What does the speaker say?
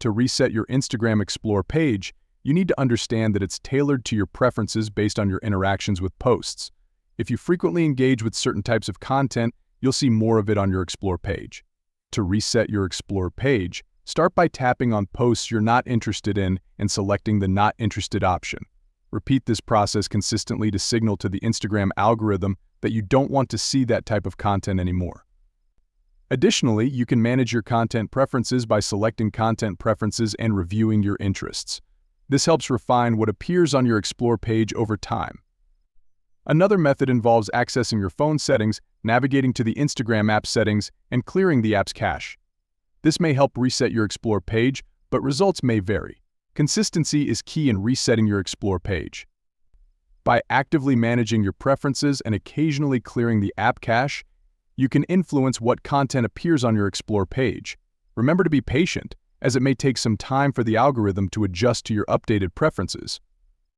To reset your Instagram Explore page, you need to understand that it's tailored to your preferences based on your interactions with posts. If you frequently engage with certain types of content, you'll see more of it on your Explore page. To reset your Explore page, start by tapping on posts you're not interested in and selecting the Not Interested option. Repeat this process consistently to signal to the Instagram algorithm that you don't want to see that type of content anymore. Additionally, you can manage your content preferences by selecting content preferences and reviewing your interests. This helps refine what appears on your Explore page over time. Another method involves accessing your phone settings, navigating to the Instagram app settings, and clearing the app's cache. This may help reset your Explore page, but results may vary. Consistency is key in resetting your Explore page. By actively managing your preferences and occasionally clearing the app cache, you can influence what content appears on your Explore page. Remember to be patient, as it may take some time for the algorithm to adjust to your updated preferences.